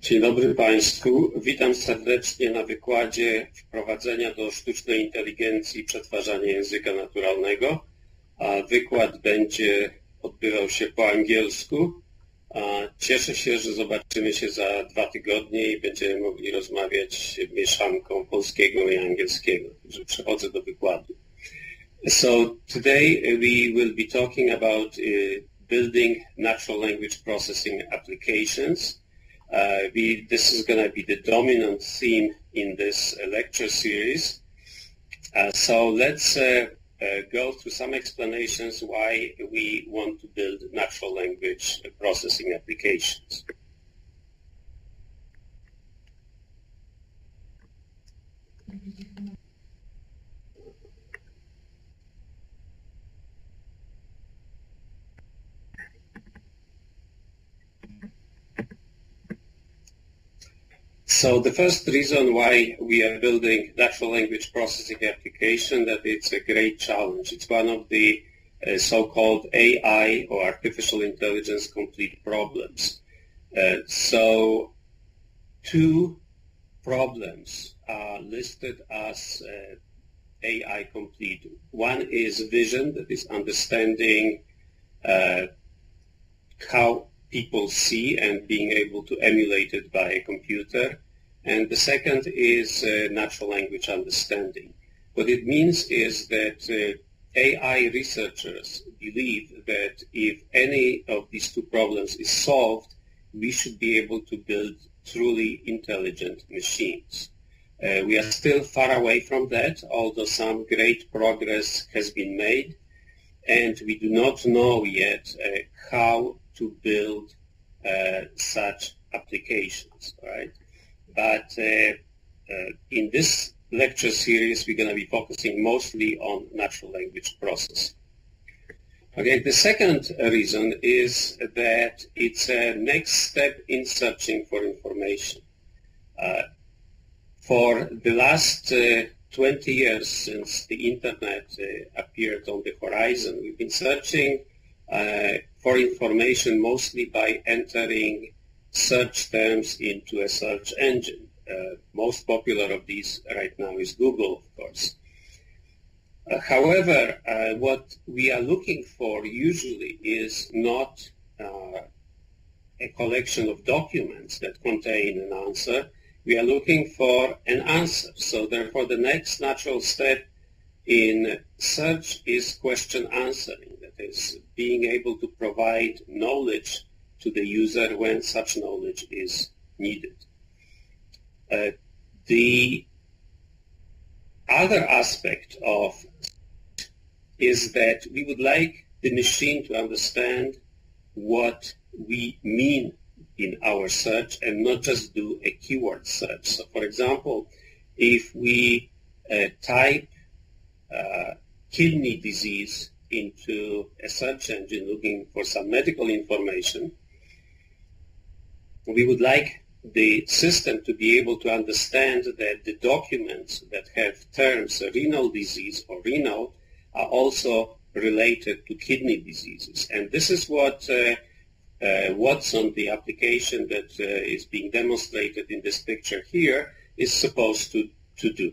Dzień dobry Państwu. Witam serdecznie na wykładzie wprowadzenia do sztucznej inteligencji i przetwarzania języka naturalnego. Wykład będzie odbywał się po angielsku. Cieszę się, że zobaczymy się za 2 tygodnie i będziemy mogli rozmawiać mieszanką polskiego i angielskiego. Także przechodzę do wykładu. So today we will be talking about building natural language processing applications. This is going to be the dominant theme in this lecture series. So let's go through some explanations why we want to build natural language processing applications. So the first reason why we are building natural language processing application, that it's a great challenge. It's one of the so-called AI or artificial intelligence complete problems. So 2 problems are listed as AI complete. One is vision, that is understanding how people see and being able to emulate it by a computer. And the second is natural language understanding. What it means is that AI researchers believe that if any of these 2 problems is solved, we should be able to build truly intelligent machines. We are still far away from that, although some great progress has been made, and we do not know yet how to build such applications, right? But in this lecture series, we're going to be focusing mostly on natural language processing. Okay, the second reason is that it's a next step in searching for information. For the last 20 years since the internet appeared on the horizon, we've been searching for information mostly by entering search terms into a search engine. Most popular of these right now is Google, of course. However, what we are looking for usually is not a collection of documents that contain an answer. We are looking for an answer. So therefore, the next natural step in search is question answering, that is, being able to provide knowledge to the user when such knowledge is needed. The other aspect of is that we would like the machine to understand what we mean in our search and not just do a keyword search. So for example, if we type kidney disease into a search engine looking for some medical information, we would like the system to be able to understand that the documents that have terms renal disease or renal are also related to kidney diseases. And this is what Watson, the application that is being demonstrated in this picture here, is supposed to do.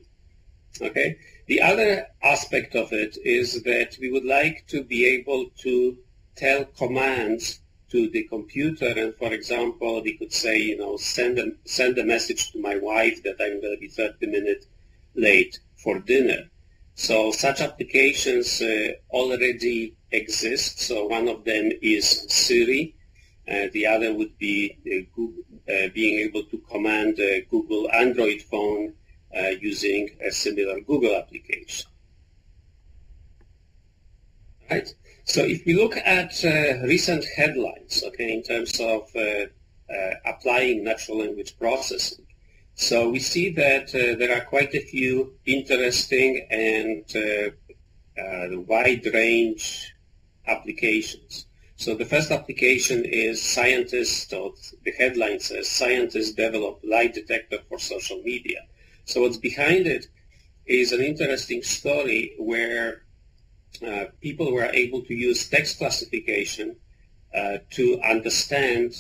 Okay? The other aspect of it is that we would like to be able to tell commands to the computer, and for example, we could say, send a message to my wife that I'm going to be 30 minutes late for dinner. So such applications already exist. So one of them is Siri. The other would be being able to command a Google Android phone using a similar Google application. Right? So if we look at recent headlines, okay, in terms of applying natural language processing, so we see that there are quite a few interesting and wide range applications. So the first application is scientists, or the headline says, scientists develop lie detector for social media. So what's behind it is an interesting story where people were able to use text classification to understand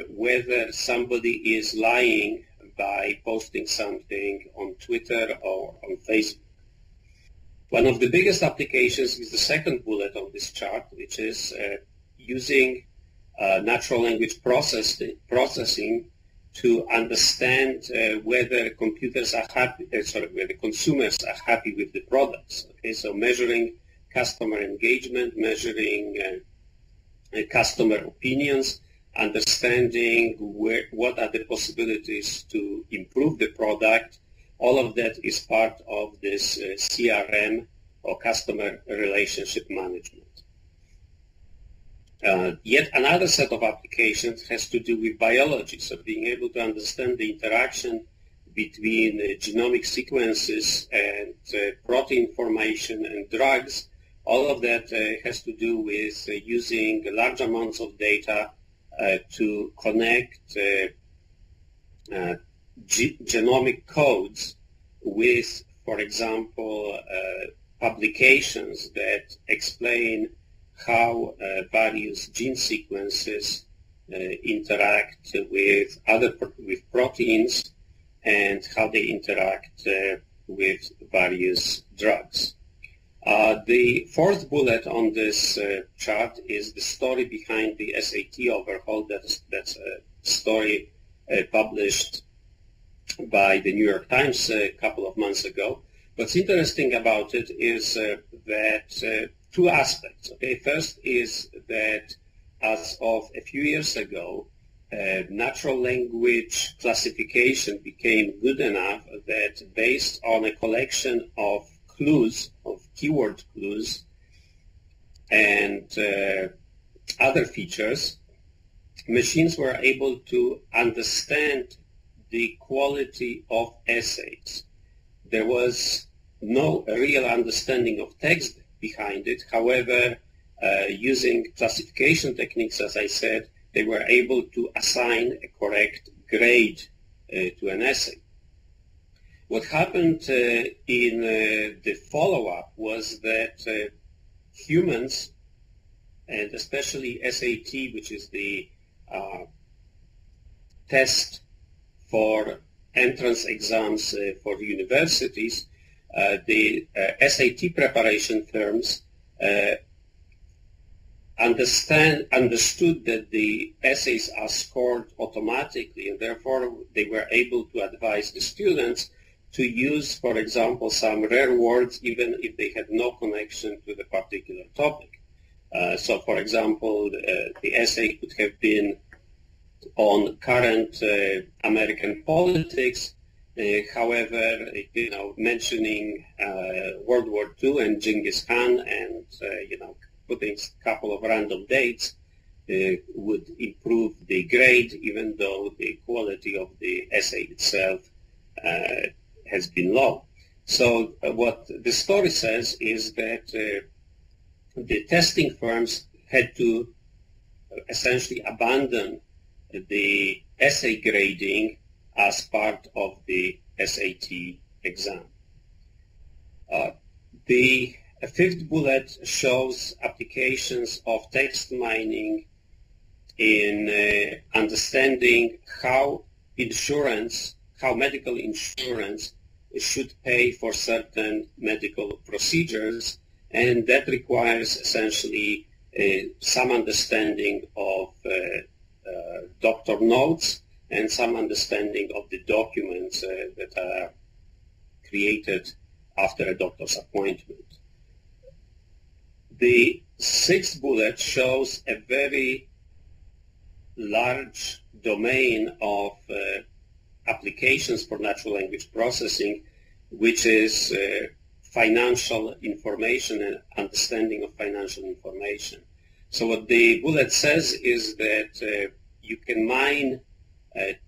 whether somebody is lying by posting something on Twitter or on Facebook. One of the biggest applications is the second bullet on this chart, which is using natural language processing to understand whether computers are happy, whether consumers are happy with the products. Okay, so measuring customer engagement, measuring customer opinions, understanding what are the possibilities to improve the product. All of that is part of this CRM, or customer relationship management. Yet another set of applications has to do with biology, so being able to understand the interaction between genomic sequences and protein formation and drugs. All of that has to do with using large amounts of data to connect genomic codes with, for example, publications that explain how various gene sequences interact with proteins and how they interact with various drugs. The fourth bullet on this chart is the story behind the SAT overhaul. That's a story published by the New York Times a couple of months ago. What's interesting about it is that two aspects. Okay, first is that as of a few years ago, natural language classification became good enough that based on a collection of clues, of keyword clues, and other features, machines were able to understand the quality of essays. There was no real understanding of text behind it. However, using classification techniques, as I said, they were able to assign a correct grade to an essay. What happened in the follow-up was that humans, and especially SAT, which is the test for entrance exams for universities, the SAT preparation firms understood that the essays are scored automatically, and therefore they were able to advise the students to use, for example, some rare words even if they had no connection to the particular topic. So, for example, the essay could have been on current American politics. However, mentioning World War II and Genghis Khan and, putting a couple of random dates would improve the grade, even though the quality of the essay itself has been low. So what the story says is that the testing firms had to essentially abandon the essay grading as part of the SAT exam. The fifth bullet shows applications of text mining in understanding how medical insurance should pay for certain medical procedures, and that requires essentially some understanding of doctor notes and some understanding of the documents that are created after a doctor's appointment. The sixth bullet shows a very large domain of applications for natural language processing, which is financial information and understanding of financial information. So what the bullet says is that you can mine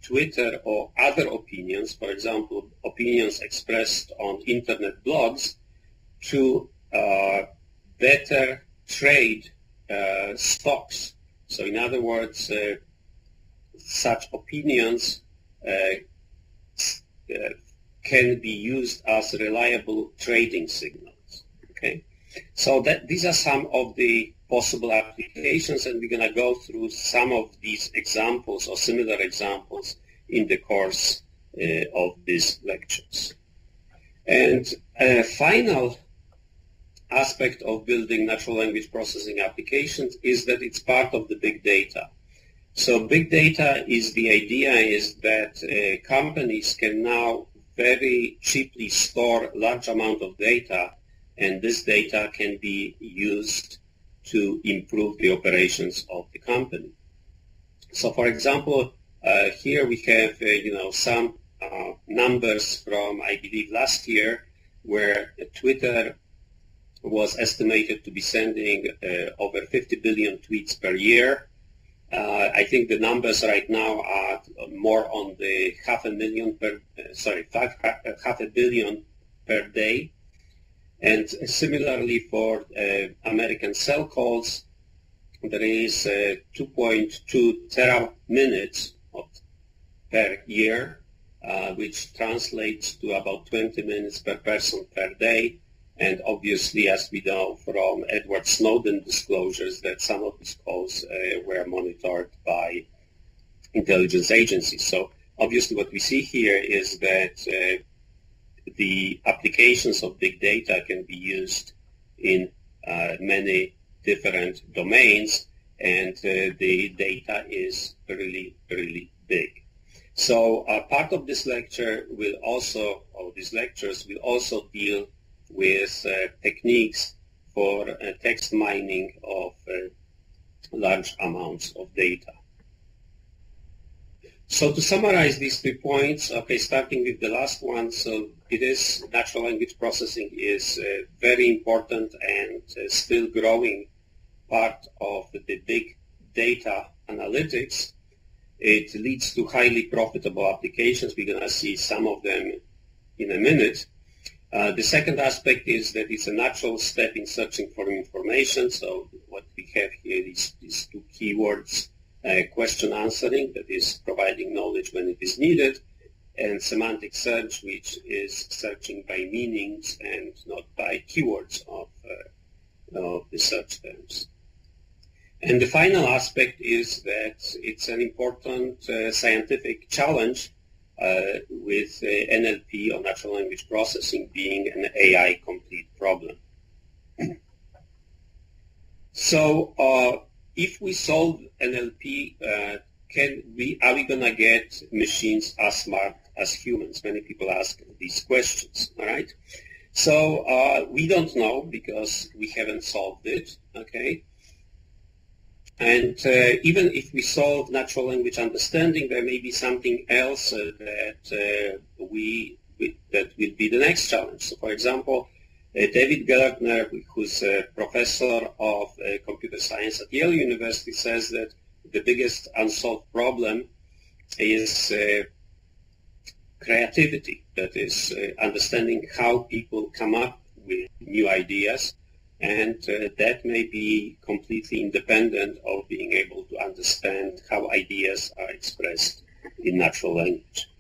Twitter or other opinions, for example, opinions expressed on internet blogs, to better trade stocks. So in other words, such opinions can be used as reliable trading signals. Okay. So these are some of the possible applications, and we're going to go through some of these examples or similar examples in the course of these lectures. And a final aspect of building natural language processing applications is that it's part of the big data. So big data is the idea is that companies can now very cheaply store large amount of data, and this data can be used to improve the operations of the company. So for example, here we have some numbers from, I believe, last year, where Twitter was estimated to be sending over 50 billion tweets per year. I think the numbers right now are more on the half a billion per day. And similarly for American cell calls, there is 2.2 teraminutes per year, which translates to about 20 minutes per person per day. And obviously, as we know from Edward Snowden disclosures, that some of these calls were monitored by intelligence agencies. So obviously what we see here is that the applications of big data can be used in many different domains, and the data is really, really big. So part of this lecture will also, or these lectures will also deal with techniques for text mining of large amounts of data. So to summarize these 3 points, okay, starting with the last one, so it is natural language processing is a very important and still growing part of the big data analytics. It leads to highly profitable applications. We're going to see some of them in a minute. The second aspect is that it's a natural step in searching for information. So what we have here is these 2 keywords, question answering, that is providing knowledge when it is needed, and semantic search, which is searching by meanings and not by keywords of the search terms. And the final aspect is that it's an important scientific challenge with NLP, or natural language processing, being an AI complete problem. So if we solve NLP, are we going to get machines as smart as humans? Many people ask these questions, all right? So we don't know because we haven't solved it, okay? And even if we solve natural language understanding, there may be something else that will be the next challenge. So, for example, David Gardner, who's a professor of computer science at Yale University, says that the biggest unsolved problem is creativity, that is understanding how people come up with new ideas, and that may be completely independent of being able to understand how ideas are expressed in natural language.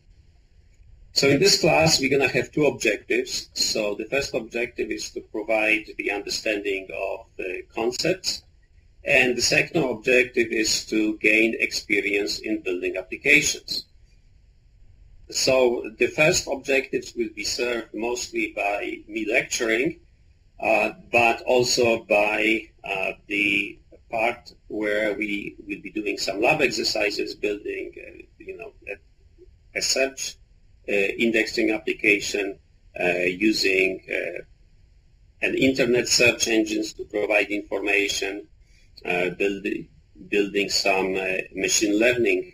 So in this class, we're going to have 2 objectives. So the first objective is to provide the understanding of the concepts, and the second objective is to gain experience in building applications. So the first objectives will be served mostly by me lecturing, but also by the part where we will be doing some lab exercises, building a search indexing application, using an internet search engines to provide information, building some machine learning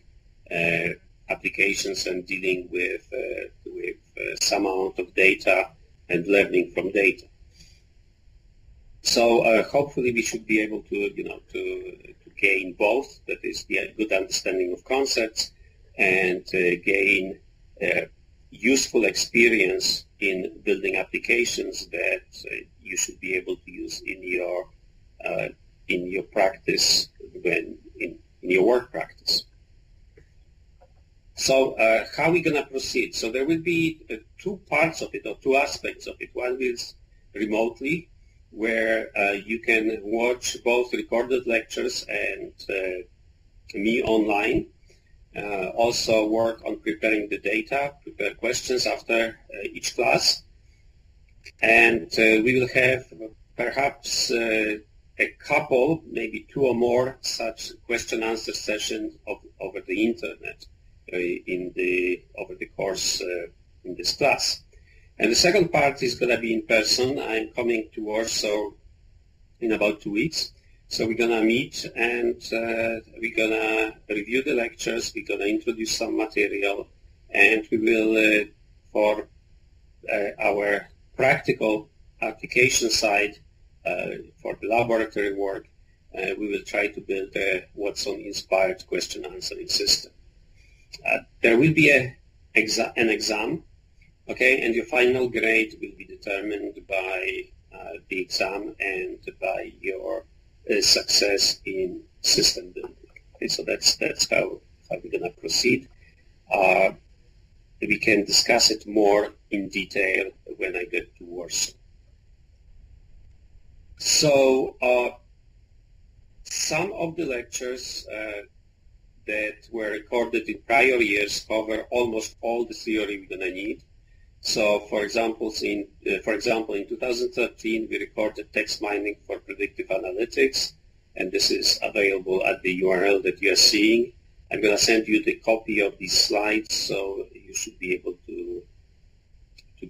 applications and dealing with some amount of data and learning from data. So hopefully we should be able to gain both, that is, the good understanding of concepts and gain useful experience in building applications that you should be able to use in your practice, in your work practice. So how are we going to proceed? So there will be 2 parts of it, or 2 aspects of it. One is remotely, where you can watch both recorded lectures and me online. Also work on preparing the data, prepare questions after each class. And we will have perhaps a couple, maybe 2 or more such question-answer sessions over the internet over the course in this class. And the second part is going to be in person. I'm coming to Warsaw in about 2 weeks. So we're going to meet and we're going to review the lectures. We're going to introduce some material, and we will, for our practical application side, for the laboratory work, we will try to build a Watson-inspired question answering system. There will be an exam, okay, and your final grade will be determined by the exam and by your success in system building. Okay, so that's how we're going to proceed. We can discuss it more in detail when I get to Warsaw. So some of the lectures that were recorded in prior years cover almost all the theory we're going to need. So, for example, in 2013, we recorded text mining for predictive analytics, and this is available at the URL that you are seeing. I'm going to send you the copy of these slides, so you should be able to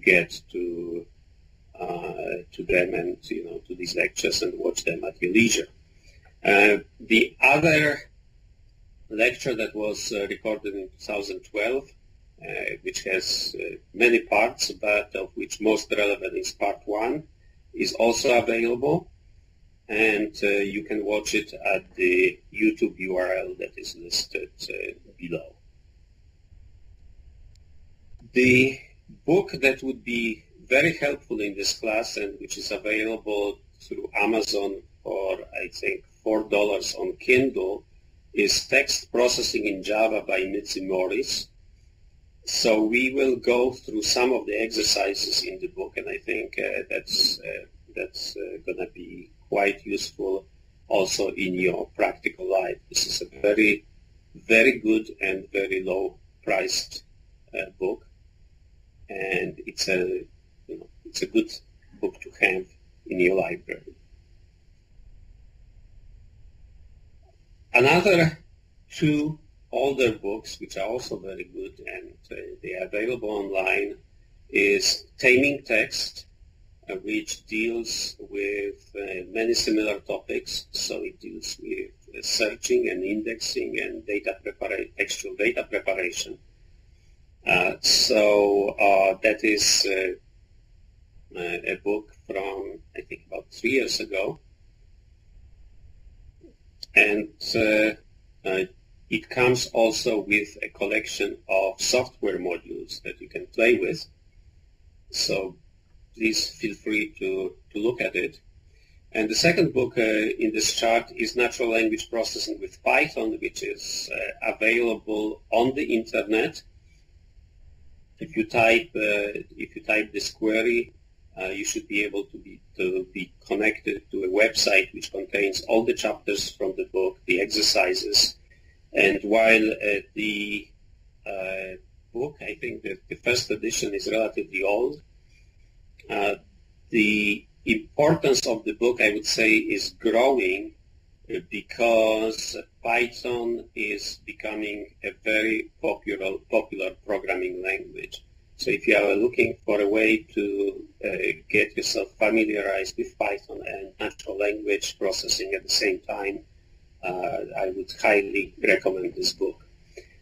get to them and to these lectures and watch them at your leisure. The other lecture that was recorded in 2012, which has many parts, but of which most relevant is part 1, is also available, and you can watch it at the YouTube URL that is listed below. The book that would be very helpful in this class, and which is available through Amazon for, I think, $4 on Kindle, is Text Processing in Java by Mitzi Morris. So we will go through some of the exercises in the book, and I think that's going to be quite useful also in your practical life. This is a very, very good and very low-priced book, and it's a good book to have in your library. Another 2 older books, which are also very good, and they are available online, is Taming Text, which deals with many similar topics. So it deals with searching and indexing and textual data preparation. That is a book from, I think, about 3 years ago. And it comes also with a collection of software modules that you can play with. So please feel free to look at it. And the second book in this chart is Natural Language Processing with Python, which is available on the internet. If you type this query, you should be able to be connected to a website which contains all the chapters from the book, the exercises. And while the book, I think that the first edition is relatively old, the importance of the book, I would say, is growing because Python is becoming a very popular programming language. So if you are looking for a way to get yourself familiarized with Python and natural language processing at the same time, I would highly recommend this book.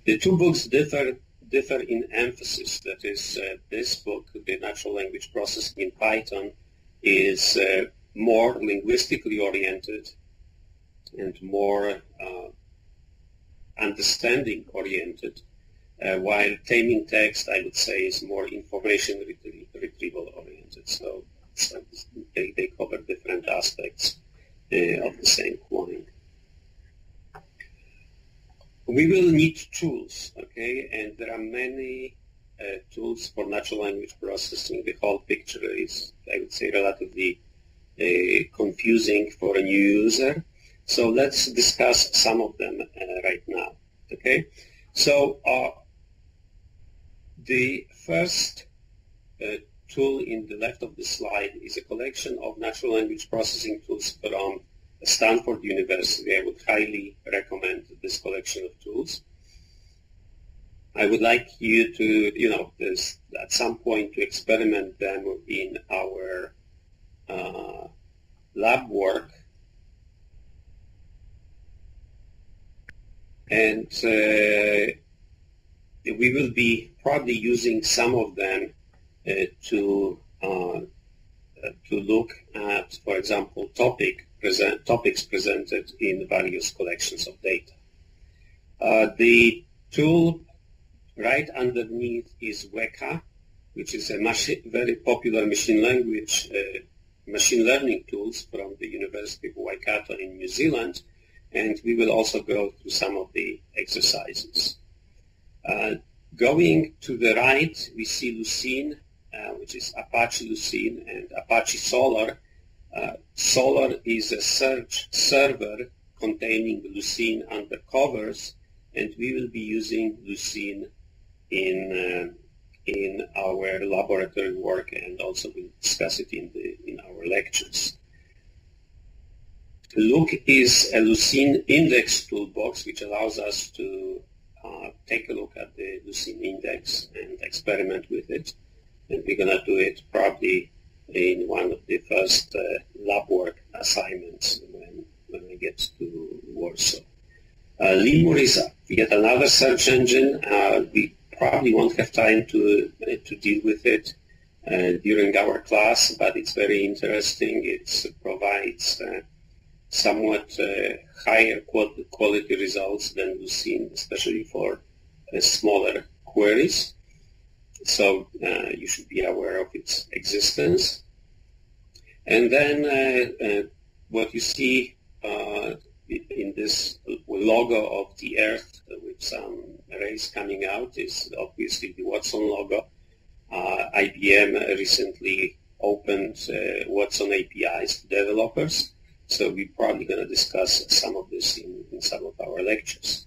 The 2 books differ in emphasis. That is, this book, the Natural Language Processing in Python, is more linguistically oriented and more understanding oriented, while Taming Text, I would say, is more information retrieval oriented. So they cover different aspects of the same coin. We will need tools, okay, and there are many tools for natural language processing. The whole picture is, I would say, relatively confusing for a new user. So let's discuss some of them right now. Okay, so the first tool in the left of the slide is a collection of natural language processing tools from Stanford University. I would highly recommend this collection of tools. I would like you to, at some point to experiment them in our lab work. And we will be probably using some of them to look at, for example, topics presented in various collections of data. The tool right underneath is Weka, which is a very popular machine learning tools from the University of Waikato in New Zealand, and we will also go through some of the exercises. Going to the right, we see Lucene, which is Apache Lucene, and Apache Solr. Solr is a search server containing Lucene under covers, and we will be using Lucene in our laboratory work, and also we'll discuss it in our lectures. Look is a Lucene index toolbox, which allows us to take a look at the Lucene index and experiment with it. And we're going to do it probably in one of the first lab work assignments when I get to Warsaw. Lemur is yet another search engine. We probably won't have time to deal with it during our class, but it's very interesting. It provides somewhat higher quality results than Lucene, especially for smaller queries. So you should be aware of its existence. And then what you see in this logo of the Earth with some rays coming out is obviously the Watson logo. IBM recently opened Watson APIs to developers, so we're probably going to discuss some of this in some of our lectures.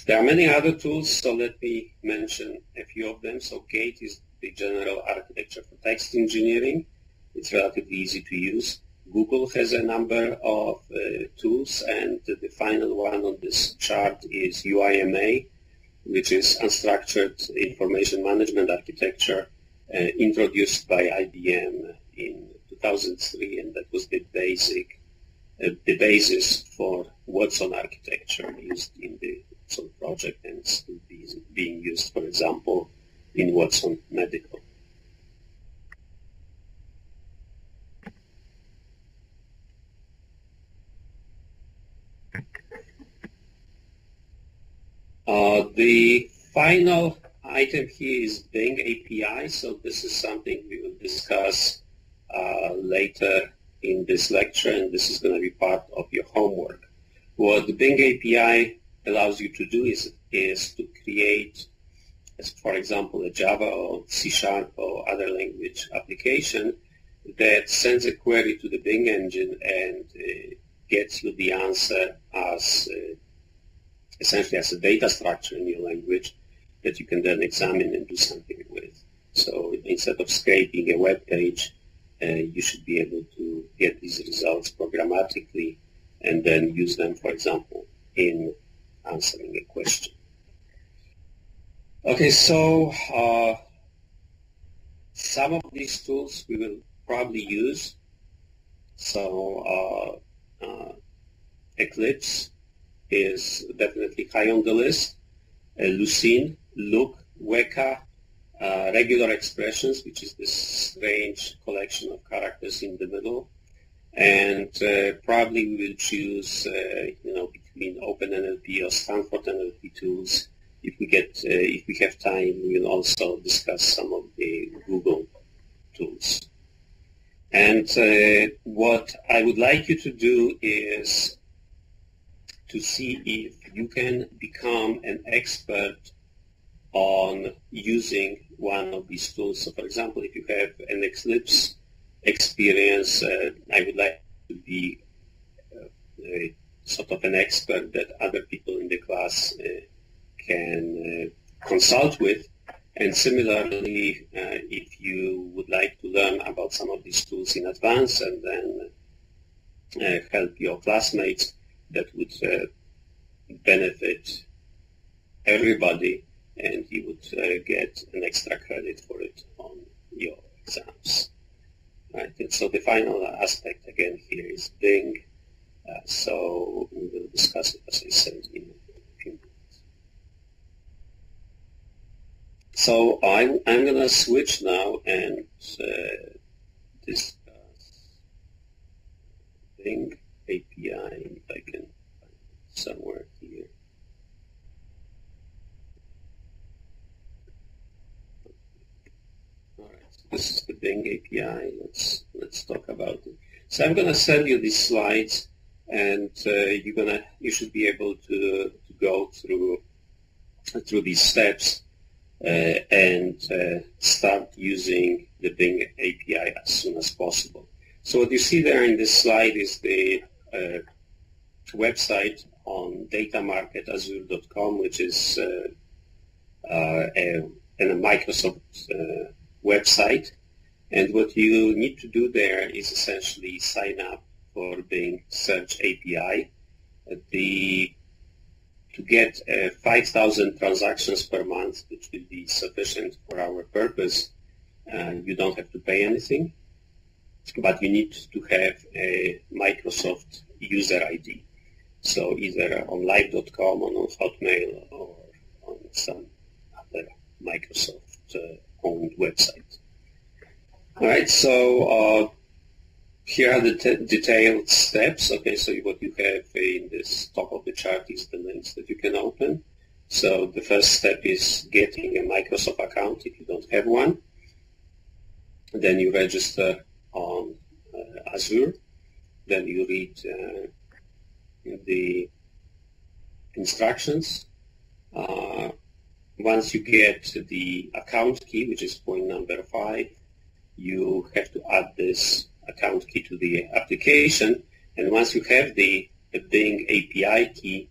There are many other tools, so let me mention a few of them. So GATE is the general architecture for text engineering. It's relatively easy to use. Google has a number of tools, and the final one on this chart is UIMA, which is Unstructured Information Management Architecture, introduced by IBM in 2003, and that was the basis for Watson architecture used in the Watson project, and still being used, for example, in Watson Medical. The final item here is Bing API, so this is something we will discuss later in this lecture, and this is going to be part of your homework. What the Bing API allows you to do is to create, as for example, a Java or C# or other language application that sends a query to the Bing engine and gets you the answer as essentially as a data structure in your language that you can then examine and do something with. So instead of scraping a web page, you should be able to get these results programmatically and then use them, for example, in answering a question. Okay, so some of these tools we will probably use. So Eclipse is definitely high on the list. Lucene, Look, Weka, regular expressions, which is this strange collection of characters in the middle, and probably we will choose, between OpenNLP or Stanford NLP tools. If we have time, we will also discuss some of the Google tools. And what I would like you to do is to see if you can become an expert on using one of these tools. So for example, if you have an Eclipse experience. I would like to be sort of an expert that other people in the class can consult with. And similarly, if you would like to learn about some of these tools in advance and then help your classmates, that would benefit everybody, and you would get an extra credit for it on your exams. Right. And so the final aspect again here is Bing. So we will discuss it, as I said, in a few minutes. So I'm going to switch now and discuss Bing API, if I can find it somewhere here. All right, so this is the Bing API. Let's talk about it. So I'm going to send you these slides, and you should be able to go through these steps and start using the Bing API as soon as possible. So what you see there in this slide is the website on datamarketazure.com, which is a Microsoft website. And what you need to do there is essentially sign up for Bing Search API. To get 5,000 transactions per month, which will be sufficient for our purpose, you don't have to pay anything, but you need to have a Microsoft user ID. So either on live.com, on Hotmail, or on some other Microsoft-owned website. All right, so here are the detailed steps. Okay, so what you have in this top of the chart is the links that you can open. So the first step is getting a Microsoft account if you don't have one. Then you register on Azure. Then you read the instructions. Once you get the account key, which is point number 5, you have to add this account key to the application, and once you have the Bing API key,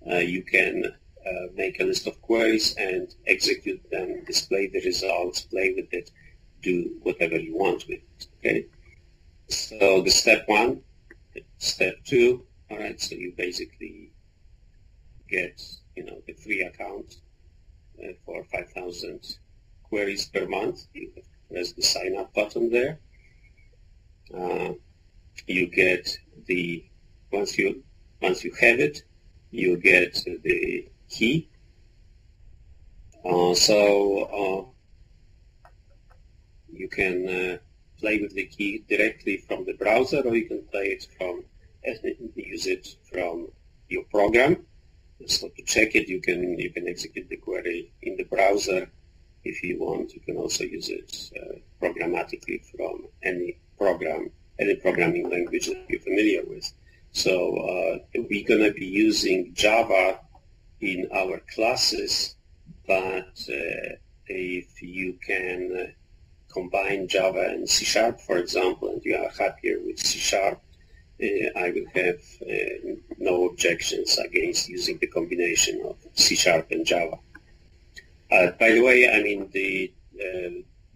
you can make a list of queries and execute them, display the results, play with it, do whatever you want with it. Okay. So the step 1, step 2. All right. So you basically get the free account for 5,000 queries per month. You press the sign up button there. You get once you have it, you get the key. So you can play with the key directly from the browser, or you can play it use it from your program. So to check it, you can execute the query in the browser. If you want, you can also use it programmatically from any programming language that you're familiar with. So we're going to be using Java in our classes, but if you can combine Java and C#, for example, and you are happier with C#, I will have no objections against using the combination of C# and Java. By the way, I mean the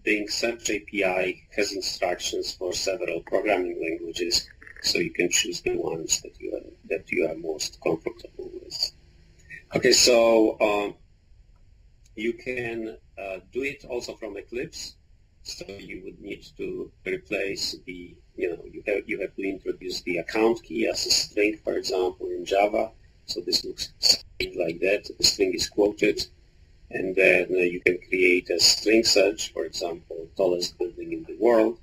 Bing Search API has instructions for several programming languages, so you can choose the ones that you are most comfortable with. Okay, so you can do it also from Eclipse. So you would need to replace you have to introduce the account key as a string, for example, in Java. So this looks something like that. The string is quoted, and then you can create a string search, for example, tallest building in the world.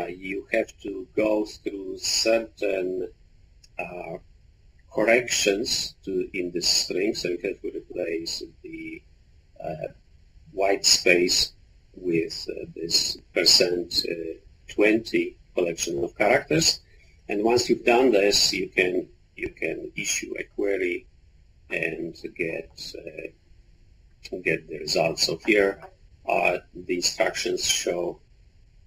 You have to go through certain corrections in the string, so you have to replace the white space with this %20 collection of characters, and once you've done this, you can issue a query and get the results. So here the instructions show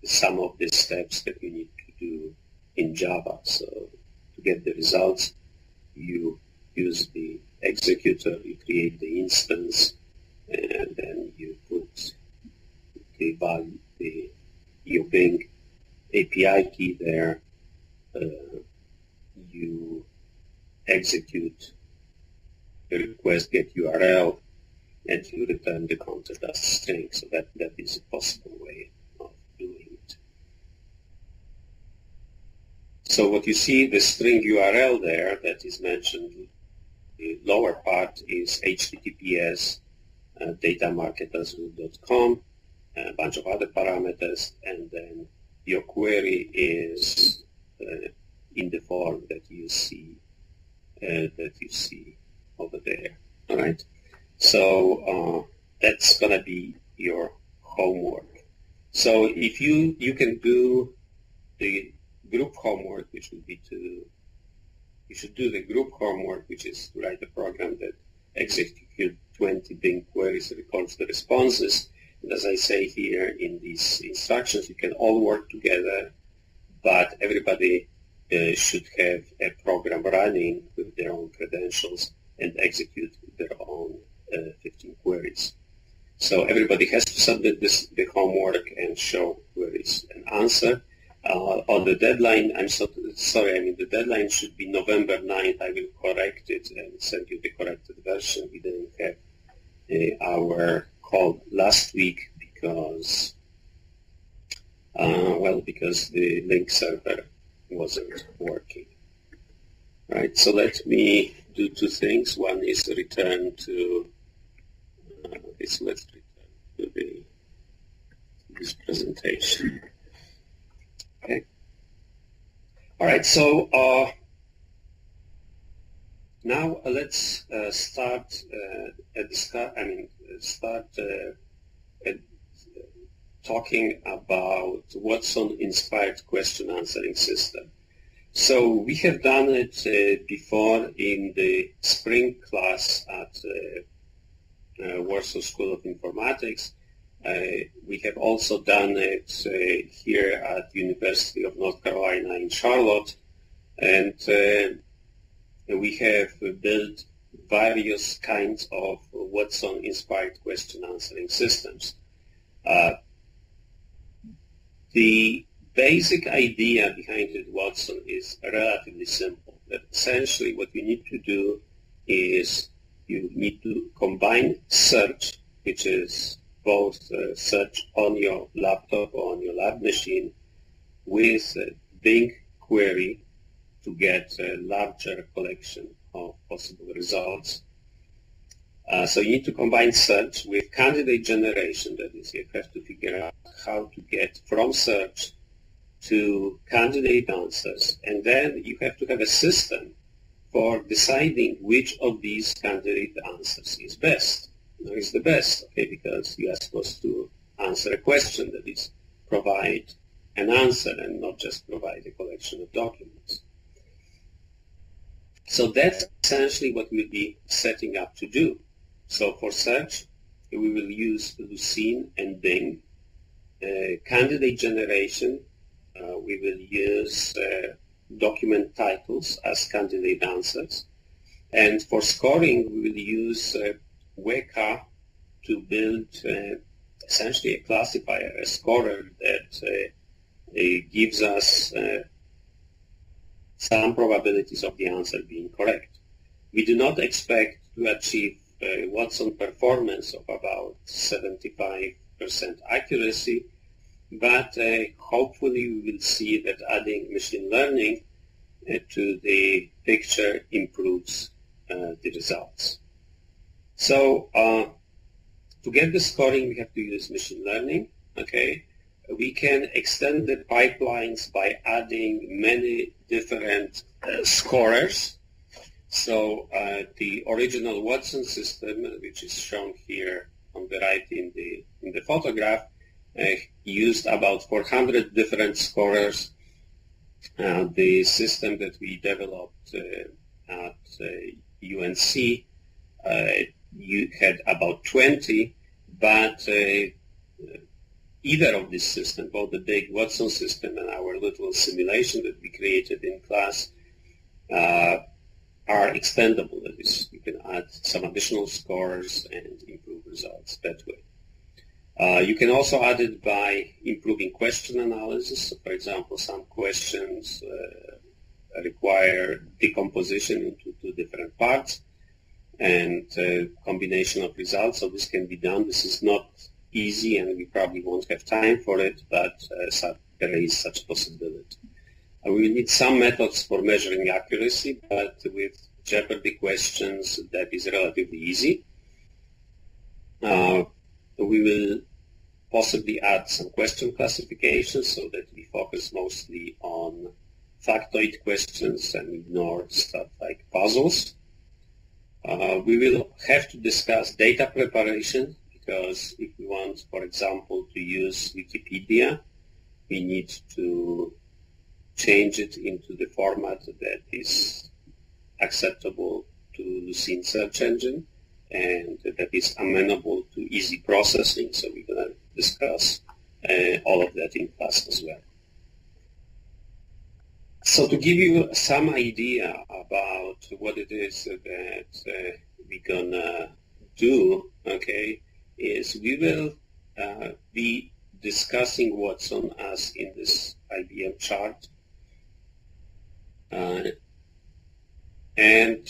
some of the steps that you need to do in Java. So to get the results, you use the executor, you create the instance, and then you put the value, your Bing API key there. You execute the request get URL, and you return the content as a string. So that is a possible way of doing it. So what you see, the string URL there that is mentioned, the lower part is HTTPS datamarket.azure.com, a bunch of other parameters, and then your query is in the form that you see over there. All right. So that's gonna be your homework. So if you can do the group homework, which would be you should do the group homework, which is to write a program that executes 20 Bing queries, records the responses. And as I say here in these instructions, you can all work together, but everybody should have a program running with their own credentials and execute their own 15 queries. So everybody has to submit the homework and show queries and answer. On the deadline, the deadline should be November 9th. I will correct it and send you the corrected version. We didn't have our call last week because the link server wasn't working. All right, so let me do two things. One is return to let's return to this presentation. Okay. All right. So now let's start talking about Watson-inspired question answering system. So we have done it before in the spring class at Warsaw School of Informatics. We have also done it here at University of North Carolina in Charlotte, and we have built various kinds of Watson-inspired question answering systems. The basic idea behind it, Watson, is relatively simple. That essentially what you need to do is you need to combine search, which is both search on your laptop or on your lab machine, with Bing query to get a larger collection of possible results. So you need to combine search with candidate generation. That is, you have to figure out how to get from search to candidate answers, and then you have to have a system for deciding which of these candidate answers is best. Is the best, okay, because you are supposed to answer a question, that is, provide an answer and not just provide a collection of documents. So that's essentially what we'll be setting up to do. So for search, we will use Lucene and Bing. Candidate generation, we will use document titles as candidate answers. And for scoring, we will use Weka to build essentially a classifier, a scorer that gives us some probabilities of the answer being correct. We do not expect to achieve Watson performance of about 75% accuracy, but hopefully we will see that adding machine learning to the picture improves the results. So to get the scoring, we have to use machine learning. Okay, we can extend the pipelines by adding many different scorers. So the original Watson system, which is shown here on the right in the photograph, used about 400 different scorers. The system that we developed at UNC you had about 20, but either of this system, both the big Watson system and our little simulation that we created in class, are extendable. That is, you can add some additional scores and improve results that way. You can also add it by improving question analysis. So, for example, some questions require decomposition into two different parts and combination of results. So this can be done. This is not easy, and we probably won't have time for it, but there is such possibility. We will need some methods for measuring accuracy, but with Jeopardy questions, that is relatively easy. We will possibly add some question classifications so that we focus mostly on factoid questions and ignore stuff like puzzles. We will have to discuss data preparation, because if we want, for example, to use Wikipedia, we need to change it into the format that is acceptable to Lucene search engine and that is amenable to easy processing. So we're going to discuss all of that in class as well. So to give you some idea about what it is that we're going to do, okay, is we will be discussing Watson as in this IBM chart. And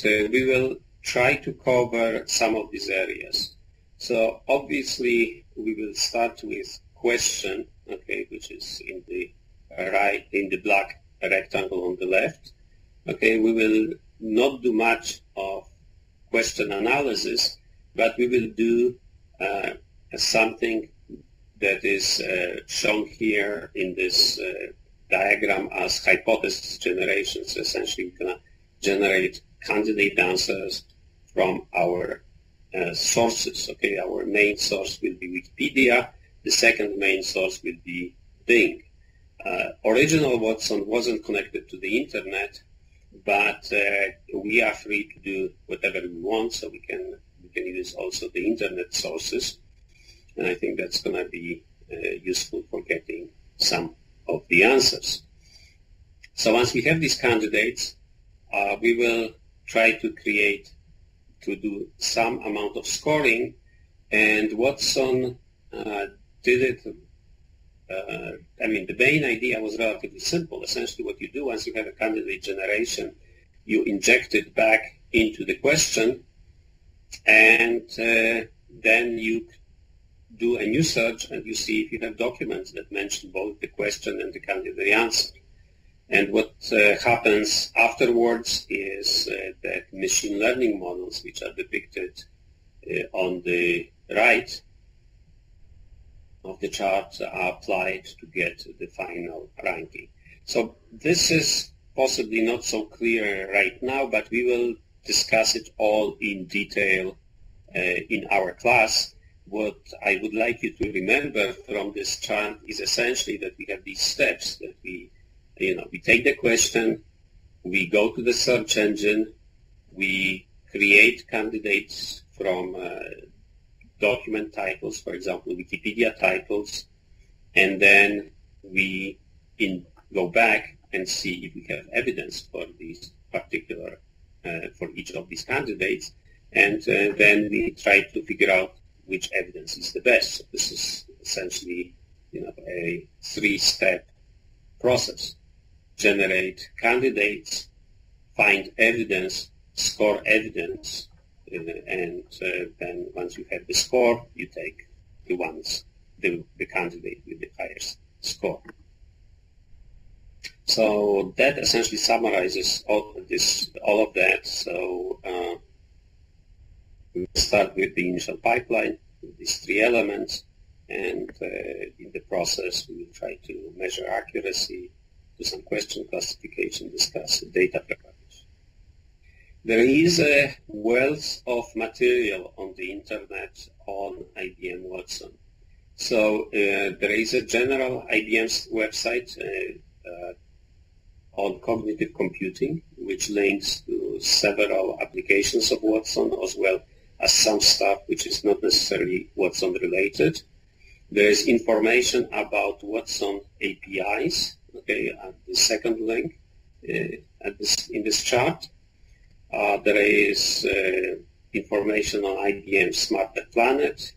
we will try to cover some of these areas. So obviously we will start with question, okay, which is in the right, in the black rectangle on the left. Okay, we will not do much of question analysis, but we will do something that is shown here in this diagram as hypothesis generation. So essentially we're going to generate candidate answers from our sources. Okay, our main source will be Wikipedia. The second main source will be Bing. Original Watson wasn't connected to the internet, but we are free to do whatever we want, so we can use also the internet sources, and I think that's going to be useful for getting some of the answers. So once we have these candidates, we will try to do some amount of scoring, and Watson did it. The main idea was relatively simple. Essentially what you do once you have a candidate generation, you inject it back into the question, and then you do a new search and you see if you have documents that mention both the question and the candidate answer. And what happens afterwards is that machine learning models, which are depicted on the right of the chart, are applied to get the final ranking. So this is possibly not so clear right now, but we will discuss it all in detail in our class. What I would like you to remember from this chart is essentially that we have these steps that we take the question, we go to the search engine, we create candidates from document titles, for example, Wikipedia titles, and then we go back and see if we have evidence for these particular, for each of these candidates, and then we try to figure out which evidence is the best. So this is essentially, a three-step process. Generate candidates, find evidence, score evidence, and then once you have the score, you take the candidate with the highest score. So that essentially summarizes all of that. So we start with the initial pipeline, with these three elements, and in the process we will try to measure accuracy, do some question classification, discuss data preparation. There is a wealth of material on the internet on IBM Watson. So there is a general IBM website on cognitive computing, which links to several applications of Watson, as well as some stuff which is not necessarily Watson related. There is information about Watson APIs, okay, at the second link in this chart. There is information on IBM Smarter Planet,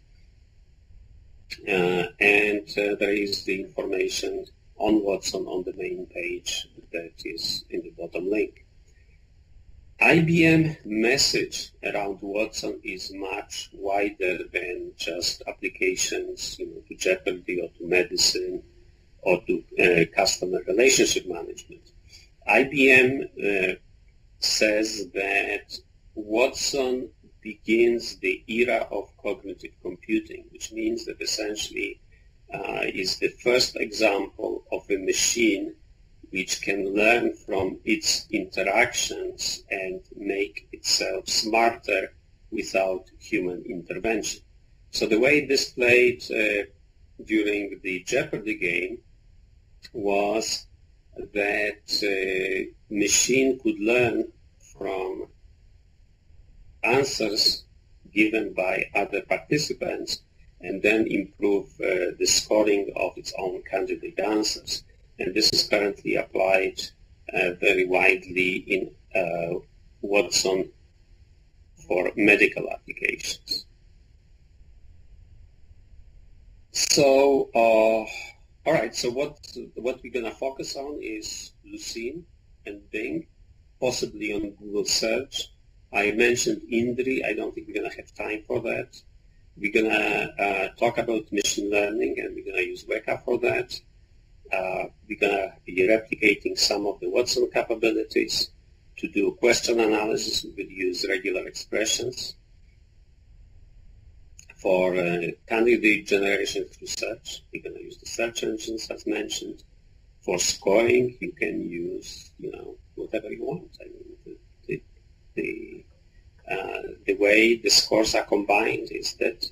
and there is the information on Watson on the main page that is in the bottom link. IBM message around Watson is much wider than just applications, to Jeopardy or to medicine or to customer relationship management. IBM says that Watson begins the era of cognitive computing, which means that essentially is the first example of a machine which can learn from its interactions and make itself smarter without human intervention. So the way this played during the Jeopardy game was that machine could learn from answers given by other participants and then improve the scoring of its own candidate answers. And this is currently applied very widely in Watson for medical applications. So, all right, so what we're going to focus on is Lucene and Bing, possibly on Google search. I mentioned INDRI. I don't think we're going to have time for that. We're going to talk about machine learning, and we're going to use Weka for that. We're going to be replicating some of the Watson capabilities. To do question analysis, we would use regular expressions. For candidate generation through search, we're going to use the search engines as mentioned. For scoring, you can use, whatever you want. I mean, the way the scores are combined is that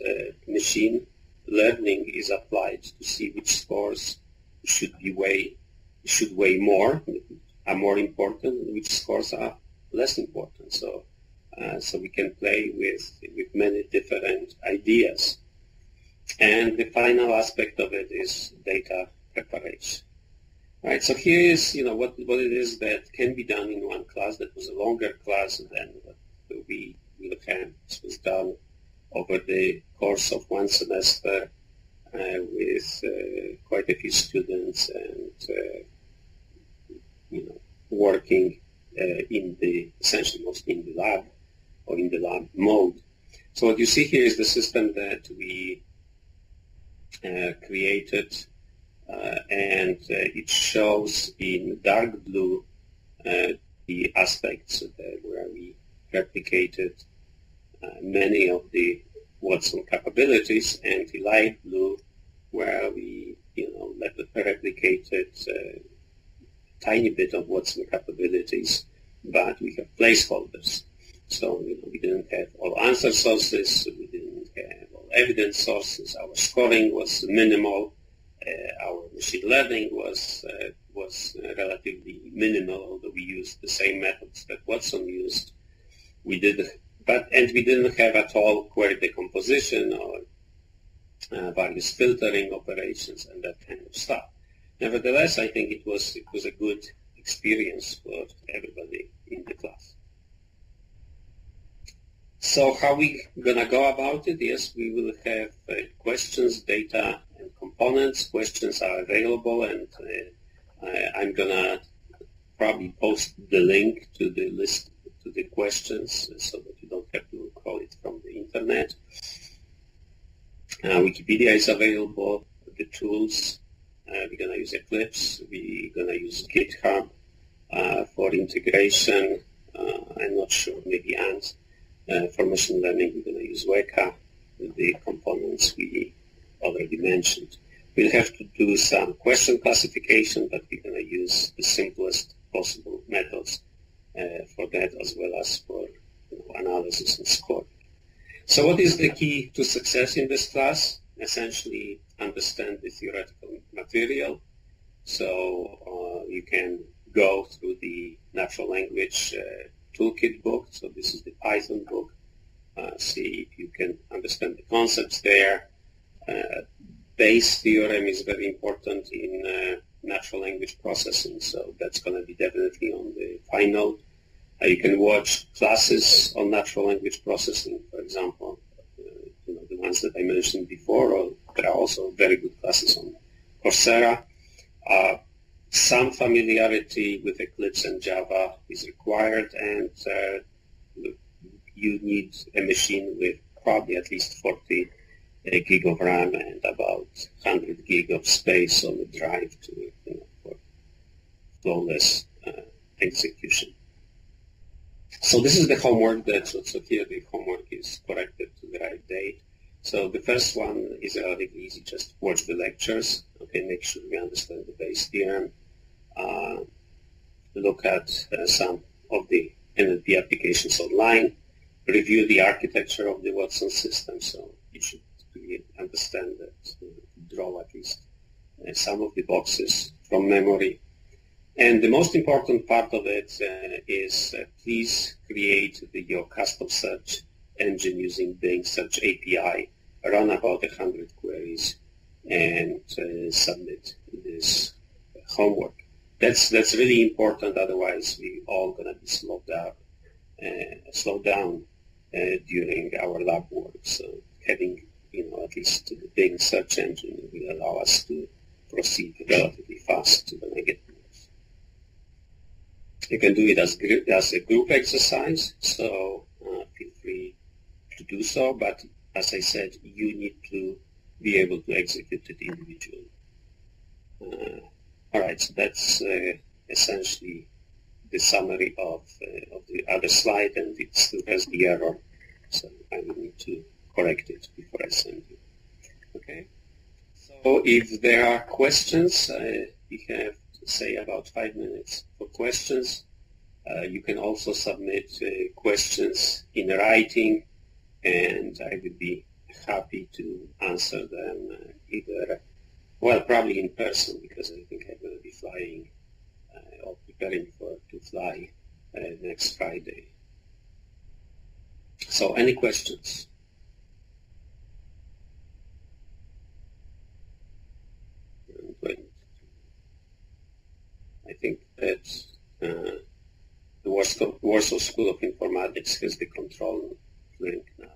machine learning is applied to see which scores should weigh more, are more important, and which scores are less important. So we can play with many different ideas. And the final aspect of it is data preparation. Right, so here is what it is that can be done in one class. That was a longer class than what we will have. This was done over the course of one semester with quite a few students and working essentially mostly in the lab or in the lab mode. So what you see here is the system that we created, and it shows in dark blue the aspects where we replicated many of the Watson capabilities, and the light blue where we replicated a tiny bit of Watson capabilities, but we have placeholders. So we didn't have all answer sources, we didn't have all evidence sources, our scoring was minimal, our machine learning was relatively minimal, although we used the same methods that Watson used. We didn't have at all query decomposition or various filtering operations and that kind of stuff. Nevertheless, I think it was a good experience for everybody in the class. So how we gonna go about it? Yes, we will have questions, data, and components. Questions are available, and I'm gonna probably post the link to the list to the questions so that you don't have to call it from the internet. Wikipedia is available. The tools. We're gonna use Eclipse. We're gonna use GitHub for integration. I'm not sure, maybe Ant. For machine learning, we're going to use Weka, the components we already mentioned. We'll have to do some question classification, but we're going to use the simplest possible methods for that, as well as for analysis and scoring. So what is the key to success in this class? Essentially, understand the theoretical material. So you can go through the natural language toolkit book, so this is the Python book. See if you can understand the concepts there. Bayes' theorem is very important in natural language processing, so that's going to be definitely on the final. You can watch classes on natural language processing, for example, the ones that I mentioned before, or there are also very good classes on Coursera. Some familiarity with Eclipse and Java is required, and you need a machine with probably at least 40 gig of RAM and about 100 gig of space on the drive to, for flawless execution. So this is the homework. So here the homework is corrected to the right date. So the first one is relatively easy. Just watch the lectures. Okay, make sure we understand the Bayes' theorem. Look at some of the NLP applications online. Review the architecture of the Watson system. So you should really understand that. Draw at least some of the boxes from memory. And the most important part of it is please create your custom search engine using Bing Search API. Run about 100 queries and submit this homework. That's really important. Otherwise, we all gonna be slowed down during our lab work. So having at least the Bing search engine will allow us to proceed relatively fast when I get. You can do it as a group exercise, so feel free to do so, but as I said, you need to be able to execute it individually. All right, so that's essentially the summary of the other slide, and it still has the error, so I will need to correct it before I send you. Okay, so if there are questions, we have say about 5 minutes for questions. You can also submit questions in writing, and I would be happy to answer them either, well, probably in person, because I think I'm going to be flying or preparing to fly next Friday. So any questions? I think that the Warsaw School of Informatics has the control link now.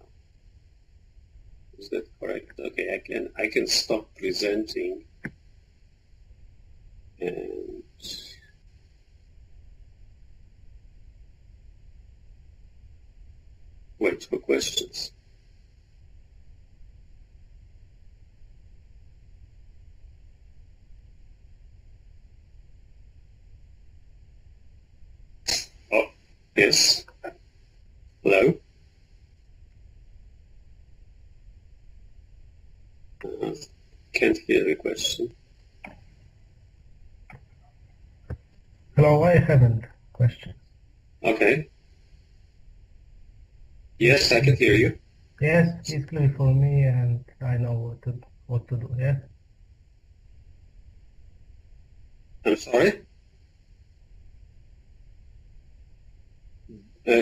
Is that correct? Okay, I can stop presenting and wait for questions. Oh, yes. Hello? Can't hear the question. Hello, I haven't questions. Okay. Yes, I can hear you. Yes, it's clear for me, and I know what to do. Yeah. I'm sorry?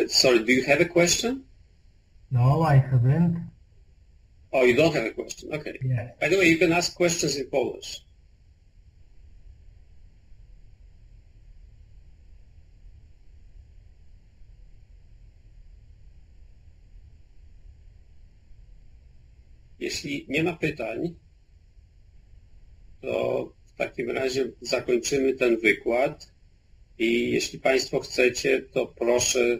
Sorry, do you have a question? No, I haven't. Oh, you don't have a question. Okay. Yes. By the way, you can ask questions in Polish. Jeśli nie ma pytań, to w takim razie zakończymy ten wykład i jeśli Państwo chcecie, to proszę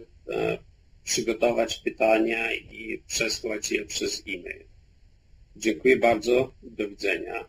przygotować pytania i przesłać je przez e-mail. Dziękuję bardzo. Do widzenia.